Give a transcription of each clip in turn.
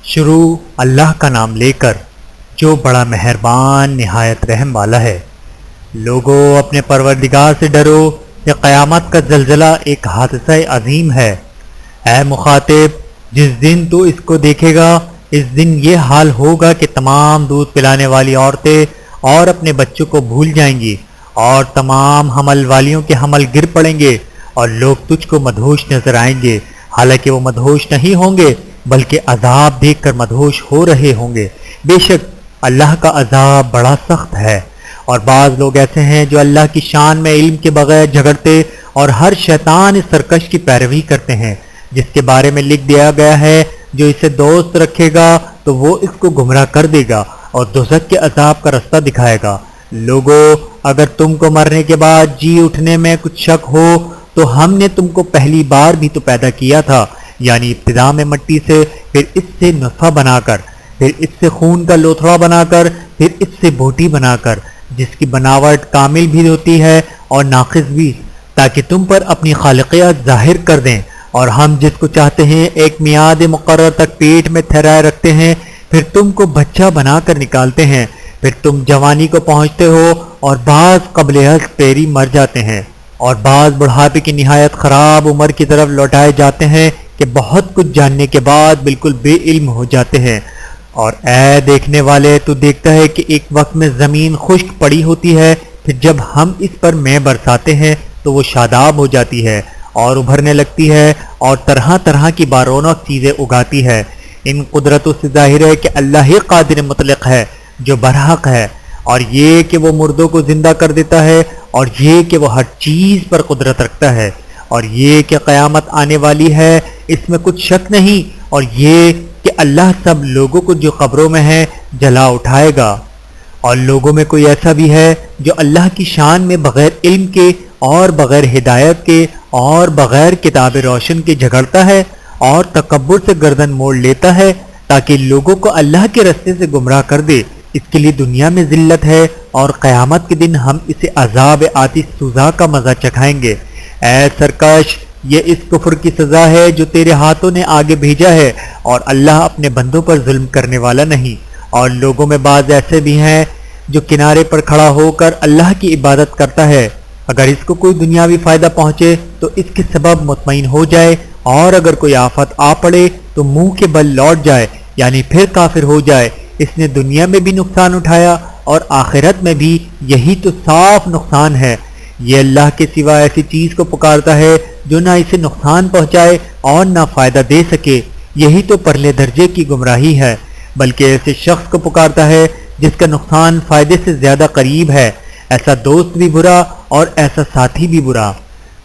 شروع اللہ کا نام لے کر جو بڑا مہربان نہایت رحم والا ہے۔ لوگو اپنے پروردگار سے ڈرو کہ قیامت کا زلزلہ ایک حادثہ عظیم ہے۔ اے مخاطب، جس دن تو اس کو دیکھے گا اس دن یہ حال ہوگا کہ تمام دودھ پلانے والی عورتیں اور اپنے بچوں کو بھول جائیں گی اور تمام حمل والیوں کے حمل گر پڑیں گے اور لوگ تجھ کو مدہوش نظر آئیں گے، حالانکہ وہ مدہوش نہیں ہوں گے بلکہ عذاب دیکھ کر مدہوش ہو رہے ہوں گے۔ بے شک اللہ کا عذاب بڑا سخت ہے۔ اور بعض لوگ ایسے ہیں جو اللہ کی شان میں علم کے بغیر جھگڑتے اور ہر شیطان اس سرکش کی پیروی کرتے ہیں جس کے بارے میں لکھ دیا گیا ہے جو اسے دوست رکھے گا تو وہ اس کو گمراہ کر دے گا اور دوزخ کے عذاب کا رستہ دکھائے گا۔ لوگو، اگر تم کو مرنے کے بعد جی اٹھنے میں کچھ شک ہو تو ہم نے تم کو پہلی بار بھی تو پیدا کیا تھا، یعنی ابتدا میں مٹی سے، پھر اس سے نطفہ بنا کر، پھر اس سے خون کا لوتھڑا بنا کر، پھر اس سے بوٹی بنا کر، جس کی بناوٹ کامل بھی ہوتی ہے اور ناقص بھی، تاکہ تم پر اپنی خالقیت ظاہر کر دیں۔ اور ہم جس کو چاہتے ہیں ایک میعاد مقرر تک پیٹ میں ٹھہرائے رکھتے ہیں، پھر تم کو بچہ بنا کر نکالتے ہیں، پھر تم جوانی کو پہنچتے ہو اور بعض قبل از پیری مر جاتے ہیں اور بعض بڑھاپے کی نہایت خراب عمر کی طرف لوٹائے جاتے ہیں کہ بہت کچھ جاننے کے بعد بالکل بے علم ہو جاتے ہیں۔ اور اے دیکھنے والے، تو دیکھتا ہے کہ ایک وقت میں زمین خشک پڑی ہوتی ہے، پھر جب ہم اس پر مے برساتے ہیں تو وہ شاداب ہو جاتی ہے اور ابھرنے لگتی ہے اور طرح طرح کی بارونق چیزیں اگاتی ہے۔ ان قدرتوں سے ظاہر ہے کہ اللہ ہی قادر مطلق ہے جو برحق ہے، اور یہ کہ وہ مردوں کو زندہ کر دیتا ہے، اور یہ کہ وہ ہر چیز پر قدرت رکھتا ہے، اور یہ کہ قیامت آنے والی ہے اس میں کچھ شک نہیں، اور یہ کہ اللہ سب لوگوں کو جو قبروں میں ہے جلا اٹھائے گا۔ اور لوگوں میں کوئی ایسا بھی ہے جو اللہ کی شان میں بغیر علم کے اور بغیر ہدایت کے اور بغیر کتاب روشن کے جھگڑتا ہے اور تکبر سے گردن موڑ لیتا ہے تاکہ لوگوں کو اللہ کے رستے سے گمراہ کر دے۔ اس کے لیے دنیا میں ذلت ہے اور قیامت کے دن ہم اسے عذاب آتش سوزا کا مزہ چکھائیں گے۔ اے سرکش، یہ اس کفر کی سزا ہے جو تیرے ہاتھوں نے آگے بھیجا ہے، اور اللہ اپنے بندوں پر ظلم کرنے والا نہیں۔ اور لوگوں میں بعض ایسے بھی ہیں جو کنارے پر کھڑا ہو کر اللہ کی عبادت کرتا ہے، اگر اس کو کوئی دنیاوی فائدہ پہنچے تو اس کے سبب مطمئن ہو جائے، اور اگر کوئی آفت آ پڑے تو منہ کے بل لوٹ جائے، یعنی پھر کافر ہو جائے۔ اس نے دنیا میں بھی نقصان اٹھایا اور آخرت میں بھی، یہی تو صاف نقصان ہے۔ یہ اللہ کے سوا ایسی چیز کو پکارتا ہے جو نہ اسے نقصان پہنچائے اور نہ فائدہ دے سکے، یہی تو پرلے درجے کی گمراہی ہے۔ بلکہ ایسے شخص کو پکارتا ہے جس کا نقصان فائدے سے زیادہ قریب ہے، ایسا دوست بھی برا اور ایسا ساتھی بھی برا۔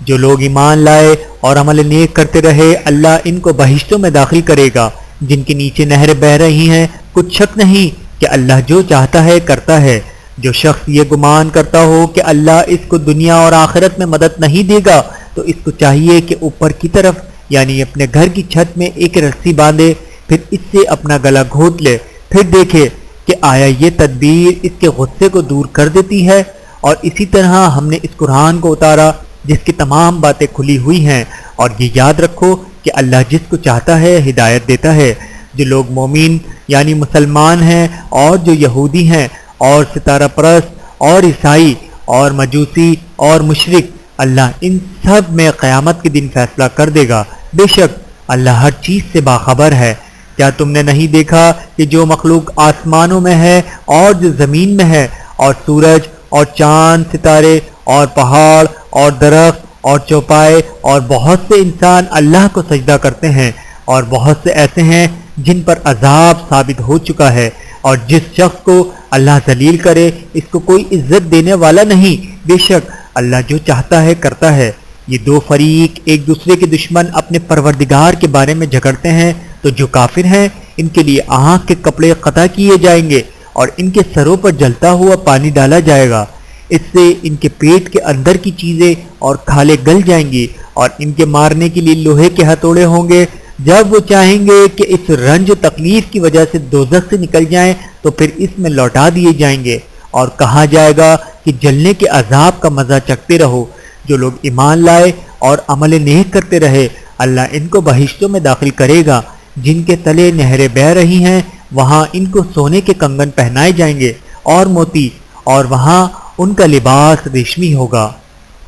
جو لوگ ایمان لائے اور عمل نیک کرتے رہے، اللہ ان کو بہشتوں میں داخل کرے گا جن کے نیچے نہریں بہہ رہی ہیں۔ کچھ شک نہیں کہ اللہ جو چاہتا ہے کرتا ہے۔ جو شخص یہ گمان کرتا ہو کہ اللہ اس کو دنیا اور آخرت میں مدد نہیں دے گا تو اس کو چاہیے کہ اوپر کی طرف، یعنی اپنے گھر کی چھت میں ایک رسی باندھے، پھر اس سے اپنا گلا گھونٹ لے، پھر دیکھے کہ آیا یہ تدبیر اس کے غصے کو دور کر دیتی ہے۔ اور اسی طرح ہم نے اس قرآن کو اتارا جس کی تمام باتیں کھلی ہوئی ہیں، اور یہ یاد رکھو کہ اللہ جس کو چاہتا ہے ہدایت دیتا ہے۔ جو لوگ مومن یعنی مسلمان ہیں اور جو یہودی ہیں اور ستارہ پرست اور عیسائی اور مجوسی اور مشرک، اللہ ان سب میں قیامت کے دن فیصلہ کر دے گا۔ بے شک اللہ ہر چیز سے باخبر ہے۔ کیا تم نے نہیں دیکھا کہ جو مخلوق آسمانوں میں ہے اور جو زمین میں ہے، اور سورج اور چاند ستارے اور پہاڑ اور درخت اور چوپائے اور بہت سے انسان اللہ کو سجدہ کرتے ہیں، اور بہت سے ایسے ہیں جن پر عذاب ثابت ہو چکا ہے، اور جس شخص کو اللہ ذلیل کرے اس کو کوئی عزت دینے والا نہیں۔ بے شک اللہ جو چاہتا ہے کرتا ہے۔ یہ دو فریق ایک دوسرے کے دشمن اپنے پروردگار کے بارے میں جھگڑتے ہیں، تو جو کافر ہیں ان کے لیے آنکھ کے کپڑے قطع کیے جائیں گے اور ان کے سروں پر جلتا ہوا پانی ڈالا جائے گا، اس سے ان کے پیٹ کے اندر کی چیزیں اور کھالیں گل جائیں گی، اور ان کے مارنے کے لیے لوہے کے ہتھوڑے ہوں گے۔ جب وہ چاہیں گے کہ اس رنج و تکلیف کی وجہ سے دوزخ سے نکل جائیں تو پھر اس میں لوٹا دیے جائیں گے، اور کہا جائے گا کہ جلنے کے عذاب کا مزہ چکھتے رہو۔ جو لوگ ایمان لائے اور عمل نیک کرتے رہے، اللہ ان کو بہشتوں میں داخل کرے گا۔ جن کے تلے نہریں بہہ رہی ہیں وہاں ان کو سونے کے کنگن پہنائے جائیں گے اور موتی، اور وہاں ان کا لباس ریشمی ہوگا،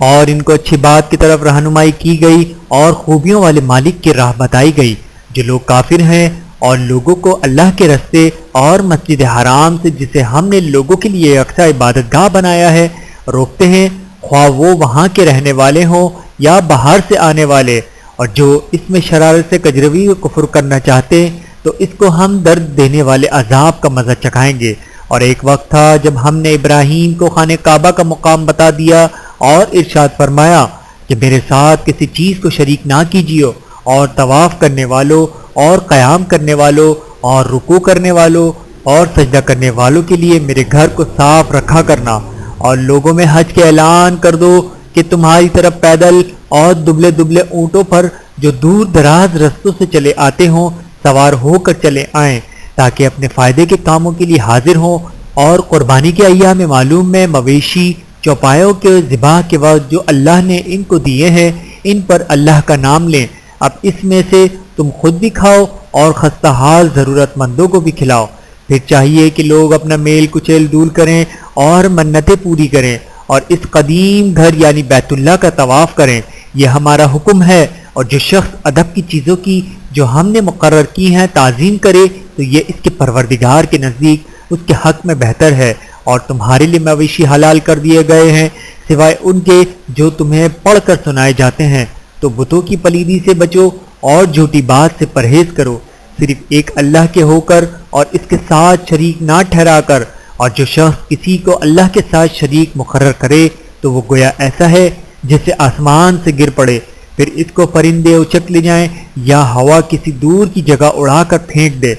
اور ان کو اچھی بات کی طرف رہنمائی کی گئی اور خوبیوں والے مالک کی راہ بتائی گئی۔ جو لوگ کافر ہیں اور لوگوں کو اللہ کے رستے اور مسجد حرام سے، جسے ہم نے لوگوں کے لیے یکساں عبادت گاہ بنایا ہے، روکتے ہیں، خواہ وہ وہاں کے رہنے والے ہوں یا باہر سے آنے والے، اور جو اس میں شرارت سے کجروی و کفر کرنا چاہتے تو اس کو ہم درد دینے والے عذاب کا مزہ چکھائیں گے۔ اور ایک وقت تھا جب ہم نے ابراہیم کو خانہ کعبہ کا مقام بتا دیا اور ارشاد فرمایا کہ میرے ساتھ کسی چیز کو شریک نہ کیجیے، اور طواف کرنے والوں اور قیام کرنے والوں اور رکوع کرنے والوں اور سجدہ کرنے والوں کے لیے میرے گھر کو صاف رکھا کرنا، اور لوگوں میں حج کے اعلان کر دو کہ تمہاری طرف پیدل اور دبلے دبلے اونٹوں پر جو دور دراز رستوں سے چلے آتے ہوں سوار ہو کر چلے آئیں، تاکہ اپنے فائدے کے کاموں کے لیے حاضر ہوں، اور قربانی کے ایام معلوم میں مویشی چوپایوں کے ذبح کے وقت جو اللہ نے ان کو دیے ہیں ان پر اللہ کا نام لیں۔ اب اس میں سے تم خود بھی کھاؤ اور خستہ حال ضرورت مندوں کو بھی کھلاؤ۔ پھر چاہیے کہ لوگ اپنا میل کچیل دور کریں اور منتیں پوری کریں اور اس قدیم گھر یعنی بیت اللہ کا طواف کریں۔ یہ ہمارا حکم ہے، اور جو شخص ادب کی چیزوں کی جو ہم نے مقرر کی ہیں تعظیم کرے تو یہ اس کے پروردگار کے نزدیک اس کے حق میں بہتر ہے۔ اور تمہارے لیے مویشی حلال کر دیے گئے ہیں سوائے ان کے جو تمہیں پڑھ کر سنائے جاتے ہیں، تو بتوں کی پلیدی سے بچو اور جھوٹی بات سے پرہیز کرو، صرف ایک اللہ کے ہو کر اور اس کے ساتھ شریک نہ ٹھہرا کر۔ اور جو شخص کسی کو اللہ کے ساتھ شریک مقرر کرے تو وہ گویا ایسا ہے جیسے آسمان سے گر پڑے، پھر اس کو پرندے اچک لے جائیں یا ہوا کسی دور کی جگہ اڑا کر پھینک دے۔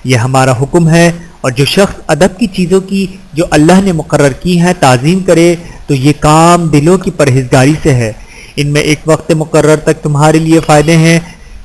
یہ ہمارا حکم ہے، اور جو شخص ادب کی چیزوں کی جو اللہ نے مقرر کی ہیں تعظیم کرے تو یہ کام دلوں کی پرہیزگاری سے ہے۔ ان میں ایک وقت مقرر تک تمہارے لیے فائدے ہیں،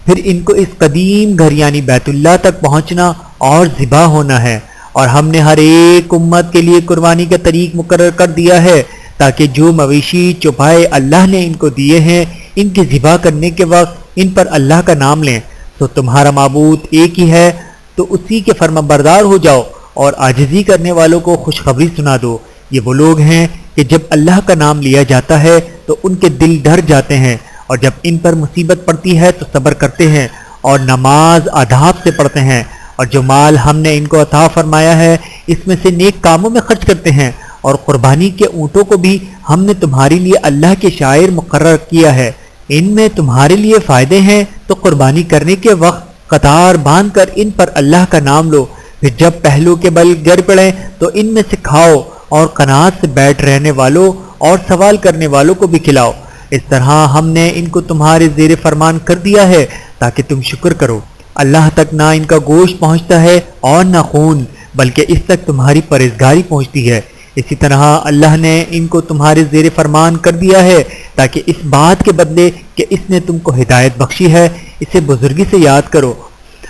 پھر ان کو اس قدیم گھر یعنی بیت اللہ تک پہنچنا اور ذبح ہونا ہے۔ اور ہم نے ہر ایک امت کے لیے قربانی کا طریق مقرر کر دیا ہے، تاکہ جو مویشی چوپائے اللہ نے ان کو دیے ہیں ان کے ذبح کرنے کے وقت ان پر اللہ کا نام لیں۔ تو تمہارا معبود ایک ہی ہے، تو اسی کے فرما بردار ہو جاؤ اور عاجزی کرنے والوں کو خوشخبری سنا دو۔ یہ وہ لوگ ہیں کہ جب اللہ کا نام لیا جاتا ہے تو ان کے دل ڈر جاتے ہیں، اور جب ان پر مصیبت پڑتی ہے تو صبر کرتے ہیں اور نماز آداب سے پڑھتے ہیں، اور جو مال ہم نے ان کو عطا فرمایا ہے اس میں سے نیک کاموں میں خرچ کرتے ہیں۔ اور قربانی کے اونٹوں کو بھی ہم نے تمہارے لیے اللہ کے شاعر مقرر کیا ہے، ان میں تمہارے لیے فائدے ہیں، تو قربانی کرنے کے وقت قطار باندھ کر ان پر اللہ کا نام لو، پھر جب پہلو کے بل گر پڑیں تو ان میں سے کھاؤ، اور قناعت سے بیٹھ رہنے والوں اور سوال کرنے والوں کو بھی کھلاؤ۔ اس طرح ہم نے ان کو تمہارے زیر فرمان کر دیا ہے تاکہ تم شکر کرو۔ اللہ تک نہ ان کا گوشت پہنچتا ہے اور نہ خون، بلکہ اس تک تمہاری پرہیزگاری پہنچتی ہے۔ اسی طرح اللہ نے ان کو تمہارے زیر فرمان کر دیا ہے تاکہ اس بات کے بدلے کہ اس نے تم کو ہدایت بخشی ہے اسے بزرگی سے یاد کرو۔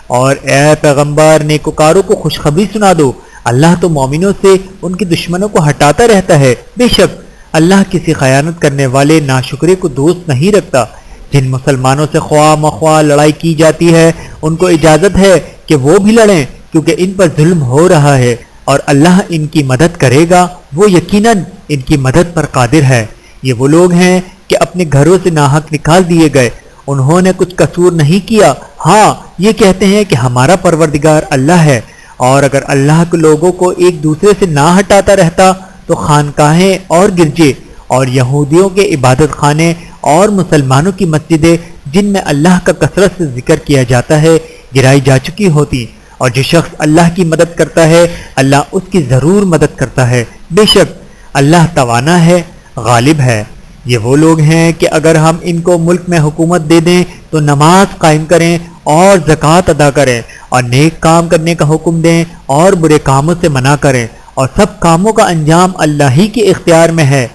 اور اے پیغمبر نیکوکاروں کو خوشخبری سنا دو، اللہ تو مومنوں سے ان کے دشمنوں کو ہٹاتا رہتا ہے، بے شک اللہ کسی خیانت کرنے والے ناشکرے کو دوست نہیں رکھتا۔ جن مسلمانوں سے خواہ مخواہ لڑائی کی جاتی ہے ان کو اجازت ہے کہ وہ بھی لڑیں، کیونکہ ان پر ظلم ہو رہا ہے، اور اللہ ان کی مدد کرے گا، وہ یقیناً ان کی مدد پر قادر ہے۔ یہ وہ لوگ ہیں کہ اپنے گھروں سے ناحق نکال دیے گئے، انہوں نے کچھ قصور نہیں کیا، ہاں یہ کہتے ہیں کہ ہمارا پروردگار اللہ ہے۔ اور اگر اللہ کے لوگوں کو ایک دوسرے سے نہ ہٹاتا رہتا تو خانقاہیں اور گرجے اور یہودیوں کے عبادت خانے اور مسلمانوں کی مسجدیں جن میں اللہ کا کثرت سے ذکر کیا جاتا ہے گرائی جا چکی ہوتی۔ اور جو شخص اللہ کی مدد کرتا ہے اللہ اس کی ضرور مدد کرتا ہے، بے شک اللہ توانا ہے، غالب ہے۔ یہ وہ لوگ ہیں کہ اگر ہم ان کو ملک میں حکومت دے دیں تو نماز قائم کریں اور زکوٰۃ ادا کریں اور نیک کام کرنے کا حکم دیں اور برے کاموں سے منع کریں، اور سب کاموں کا انجام اللہ ہی کے اختیار میں ہے۔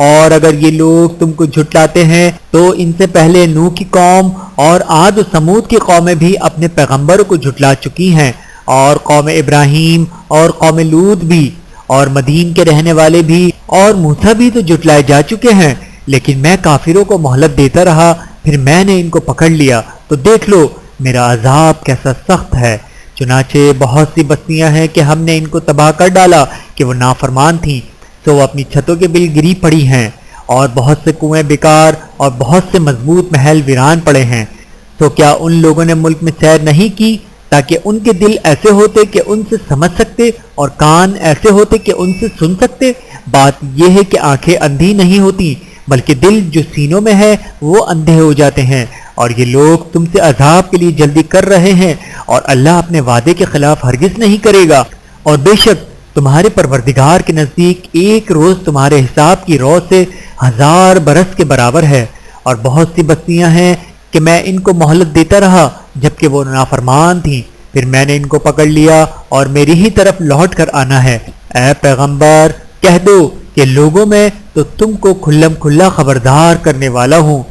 اور اگر یہ لوگ تم کو جھٹلاتے ہیں تو ان سے پہلے نوح کی قوم اور عاد و سمود کی قومیں بھی اپنے پیغمبروں کو جھٹلا چکی ہیں، اور قوم ابراہیم اور قوم لوط بھی، اور مدین کے رہنے والے بھی، اور موسیٰ بھی تو جھٹلائے جا چکے ہیں، لیکن میں کافروں کو مہلت دیتا رہا، پھر میں نے ان کو پکڑ لیا۔ تو دیکھ لو میرا عذاب کیسا سخت ہے۔ چنانچہ بہت سی بستیاں ہیں کہ ہم نے ان کو تباہ کر ڈالا کہ وہ نافرمان تھیں، تو وہ اپنی چھتوں کے بل گری پڑی ہیں، اور بہت سے کنویں بیکار اور بہت سے مضبوط محل ویران پڑے ہیں۔ تو کیا ان لوگوں نے ملک میں سیر نہیں کی تاکہ ان کے دل ایسے ہوتے کہ ان سے سمجھ سکتے اور کان ایسے ہوتے کہ ان سے سن سکتے؟ بات یہ ہے کہ آنکھیں اندھی نہیں ہوتی بلکہ دل جو سینوں میں ہے وہ اندھے ہو جاتے ہیں، اور یہ لوگ تم سے عذاب کے لیے جلدی کر رہے ہیں، اور اللہ اپنے وعدے کے خلاف ہرگز نہیں کرے گا۔ اور بے شک تمہارے پروردگار کے نزدیک ایک روز تمہارے حساب کی رو سے 1000 برس کے برابر ہے۔ اور بہت سی بستیاں ہیں کہ میں ان کو مہلت دیتا رہا جبکہ وہ نافرمان تھیں، پھر میں نے ان کو پکڑ لیا اور میری ہی طرف لوٹ کر آنا ہے۔ اے پیغمبر کہہ دو کہ لوگوں میں تو تم کو کھلم کھلا خبردار کرنے والا ہوں،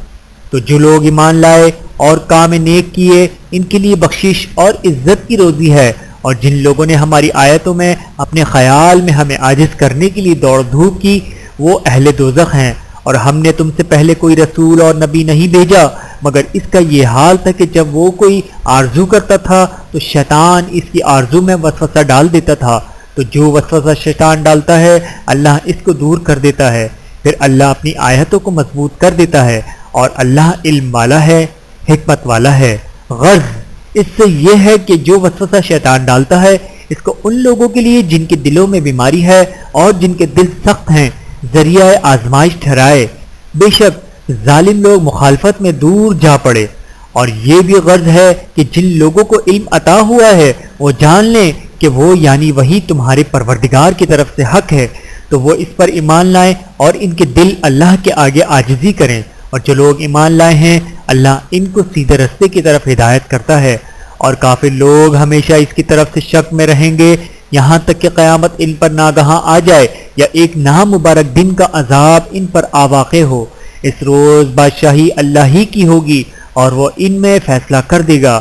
تو جو لوگ ایمان لائے اور کام نیک کیے ان کے لیے بخشش اور عزت کی روزی ہے، اور جن لوگوں نے ہماری آیتوں میں اپنے خیال میں ہمیں عاجز کرنے کے لیے دوڑ دھوپ کی وہ اہل دوزخ ہیں۔ اور ہم نے تم سے پہلے کوئی رسول اور نبی نہیں بھیجا مگر اس کا یہ حال تھا کہ جب وہ کوئی آرزو کرتا تھا تو شیطان اس کی آرزو میں وسوسہ ڈال دیتا تھا، تو جو وسوسہ شیطان ڈالتا ہے اللہ اس کو دور کر دیتا ہے، پھر اللہ اپنی آیتوں کو مضبوط کر دیتا ہے، اور اللہ علم والا ہے، حکمت والا ہے۔ غرض اس سے یہ ہے کہ جو وسوسہ شیطان ڈالتا ہے اس کو ان لوگوں کے لیے جن کے دلوں میں بیماری ہے اور جن کے دل سخت ہیں ذریعہ آزمائش ٹھہرائے۔ بے شک ظالم لوگ مخالفت میں دور جا پڑے، اور یہ بھی غرض ہے کہ جن لوگوں کو علم عطا ہوا ہے وہ جان لیں کہ وہ یعنی وہی تمہارے پروردگار کی طرف سے حق ہے، تو وہ اس پر ایمان لائیں اور ان کے دل اللہ کے آگے عاجزی کریں، اور جو لوگ ایمان لائے ہیں اللہ ان کو سیدھے رستے کی طرف ہدایت کرتا ہے۔ اور کافر لوگ ہمیشہ اس کی طرف سے شک میں رہیں گے یہاں تک کہ قیامت ان پر ناگہاں آ جائے یا ایک نامبارک دن کا عذاب ان پر آواقع ہو۔ اس روز بادشاہی اللہ ہی کی ہوگی اور وہ ان میں فیصلہ کر دے گا۔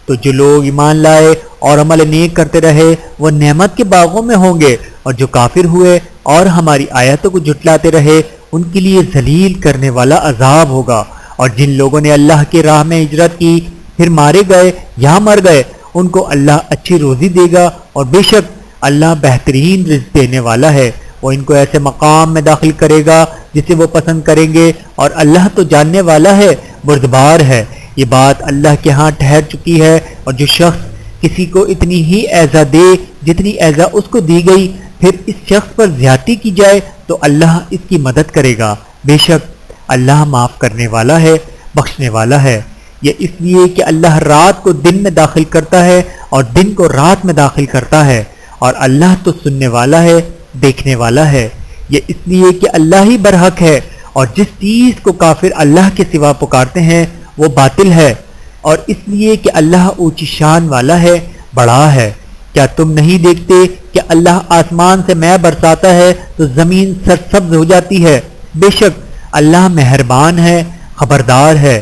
تو جو لوگ ایمان لائے اور عمل نیک کرتے رہے وہ نعمت کے باغوں میں ہوں گے، اور جو کافر ہوئے اور ہماری آیتوں کو جھٹلاتے رہے ان کے لیے ذلیل کرنے والا عذاب ہوگا۔ اور جن لوگوں نے اللہ کی راہ میں ہجرت کی پھر مارے گئے یا مر گئے ان کو اللہ اچھی روزی دے گا، اور بے شک اللہ بہترین رزق دینے والا ہے۔ وہ ان کو ایسے مقام میں داخل کرے گا جسے وہ پسند کریں گے، اور اللہ تو جاننے والا ہے، بردبار ہے۔ یہ بات اللہ کے ہاں ٹھہر چکی ہے، اور جو شخص کسی کو اتنی ہی ایزا دے جتنی ایزا اس کو دی گئی پھر اس شخص پر زیادتی کی جائے تو اللہ اس کی مدد کرے گا۔ بے شک اللہ معاف کرنے والا ہے، بخشنے والا ہے۔ یہ اس لیے کہ اللہ رات کو دن میں داخل کرتا ہے اور دن کو رات میں داخل کرتا ہے، اور اللہ تو سننے والا ہے، دیکھنے والا ہے۔ یہ اس لیے کہ اللہ ہی برحق ہے، اور جس چیز کو کافر اللہ کے سوا پکارتے ہیں وہ باطل ہے، اور اس لیے کہ اللہ اونچی شان والا ہے، بڑا ہے۔ کیا تم نہیں دیکھتے کہ اللہ آسمان سے مے برساتا ہے تو زمین سرسبز ہو جاتی ہے؟ بے شک اللہ مہربان ہے، خبردار ہے۔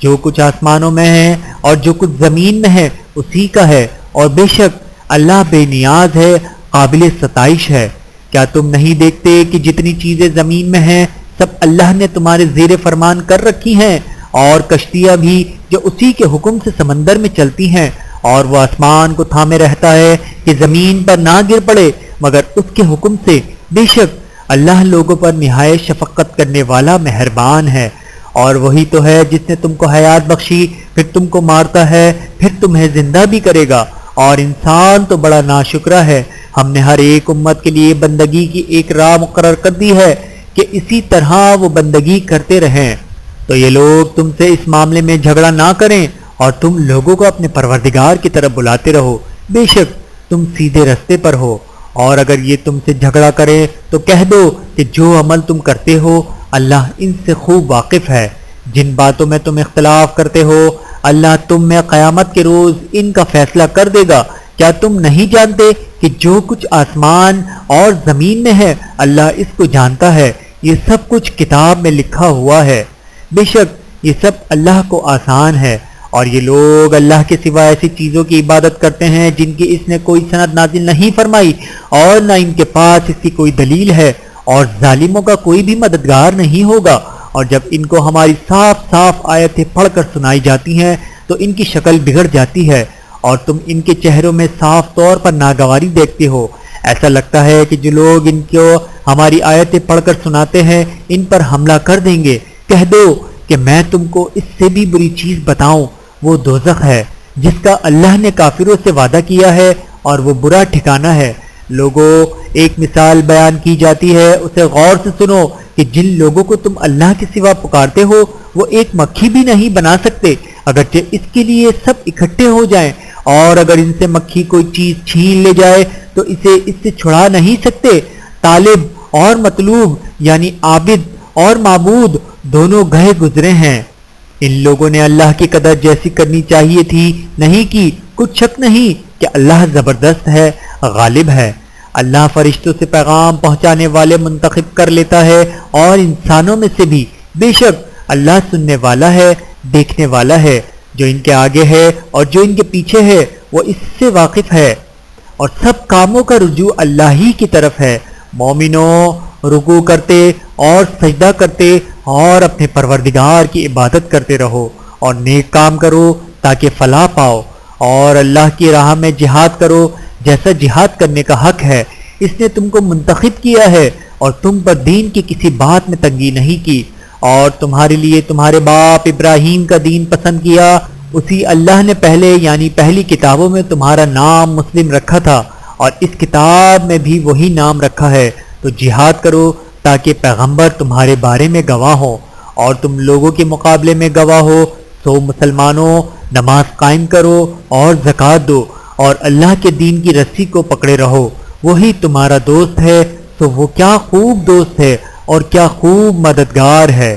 جو کچھ آسمانوں میں ہے اور جو کچھ زمین میں ہے اسی کا ہے، اور بے شک اللہ بے نیاز ہے، قابل ستائش ہے۔ کیا تم نہیں دیکھتے کہ جتنی چیزیں زمین میں ہیں سب اللہ نے تمہارے زیر فرمان کر رکھی ہیں، اور کشتیاں بھی جو اسی کے حکم سے سمندر میں چلتی ہیں، اور وہ آسمان کو تھامے رہتا ہے کہ زمین پر نہ گر پڑے مگر اس کے حکم سے۔ بے شک اللہ لوگوں پر نہایت شفقت کرنے والا مہربان ہے۔ اور وہی تو ہے جس نے تم کو حیات بخشی پھر تم کو مارتا ہے پھر تمہیں زندہ بھی کرے گا، اور انسان تو بڑا ناشکرا ہے۔ ہم نے ہر ایک امت کے لیے بندگی کی ایک راہ مقرر کر دی ہے کہ اسی طرح وہ بندگی کرتے رہیں، تو یہ لوگ تم سے اس معاملے میں جھگڑا نہ کریں اور تم لوگوں کو اپنے پروردگار کی طرف بلاتے رہو، بے شک تم سیدھے رستے پر ہو۔ اور اگر یہ تم سے جھگڑا کرے تو کہہ دو کہ جو عمل تم کرتے ہو اللہ ان سے خوب واقف ہے۔ جن باتوں میں تم اختلاف کرتے ہو اللہ تم میں قیامت کے روز ان کا فیصلہ کر دے گا۔ کیا تم نہیں جانتے کہ جو کچھ آسمان اور زمین میں ہے اللہ اس کو جانتا ہے، یہ سب کچھ کتاب میں لکھا ہوا ہے۔ بے شک یہ سب اللہ کو آسان ہے، اور یہ لوگ اللہ کے سوا ایسی چیزوں کی عبادت کرتے ہیں جن کی اس نے کوئی سند نازل نہیں فرمائی اور نہ ان کے پاس اس کی کوئی دلیل ہے، اور ظالموں کا کوئی بھی مددگار نہیں ہوگا۔ اور جب ان کو ہماری صاف صاف آیتیں پڑھ کر سنائی جاتی ہیں تو ان کی شکل بگڑ جاتی ہے اور تم ان کے چہروں میں صاف طور پر ناگواری دیکھتے ہو۔ ایسا لگتا ہے کہ جو لوگ ان کو ہماری آیتیں پڑھ کر سناتے ہیں ان پر حملہ کر دیں گے۔ کہہ دو کہ میں تم کو اس سے بھی بری چیز بتاؤں، وہ دوزخ ہے جس کا اللہ نے کافروں سے وعدہ کیا ہے اور وہ برا ٹھکانہ ہے۔ لوگوں، ایک مثال بیان کی جاتی ہے، اسے غور سے سنو کہ جن لوگوں کو تم اللہ کے سوا پکارتے ہو وہ ایک مکھی بھی نہیں بنا سکتے اگرچہ اس کے لیے سب اکٹھے ہو جائیں، اور اگر ان سے مکھی کوئی چیز چھین لے جائے تو اسے اس سے چھڑا نہیں سکتے۔ طالب اور مطلوب یعنی عابد اور معبود دونوں گئے گزرے ہیں۔ ان لوگوں نے اللہ کی قدر جیسی کرنی چاہیے تھی نہیں کی۔ کچھ شک نہیں کہ اللہ زبردست ہے، غالب ہے۔ اللہ فرشتوں سے پیغام پہنچانے والے منتخب کر لیتا ہے اور انسانوں میں سے بھی۔ بے شک اللہ سننے والا ہے، دیکھنے والا ہے۔ جو ان کے آگے ہے اور جو ان کے پیچھے ہے وہ اس سے واقف ہے، اور سب کاموں کا رجوع اللہ ہی کی طرف ہے۔ مومنوں، رکوع کرتے اور سجدہ کرتے اور اپنے پروردگار کی عبادت کرتے رہو اور نیک کام کرو تاکہ فلاح پاؤ، اور اللہ کی راہ میں جہاد کرو جیسا جہاد کرنے کا حق ہے۔ اس نے تم کو منتخب کیا ہے اور تم پر دین کی کسی بات میں تنگی نہیں کی، اور تمہارے لیے تمہارے باپ ابراہیم کا دین پسند کیا۔ اسی اللہ نے پہلے یعنی پہلی کتابوں میں تمہارا نام مسلم رکھا تھا، اور اس کتاب میں بھی وہی نام رکھا ہے۔ تو جہاد کرو تاکہ پیغمبر تمہارے بارے میں گواہ ہو اور تم لوگوں کے مقابلے میں گواہ ہو۔ سو مسلمانوں، نماز قائم کرو اور زکوٰۃ دو اور اللہ کے دین کی رسی کو پکڑے رہو، وہی تمہارا دوست ہے۔ تو وہ کیا خوب دوست ہے اور کیا خوب مددگار ہے۔